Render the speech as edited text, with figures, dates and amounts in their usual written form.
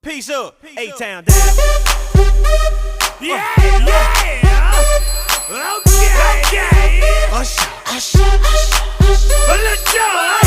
Peace up, A-Town down. Yeah, yeah. Okay. Usher. Let's go.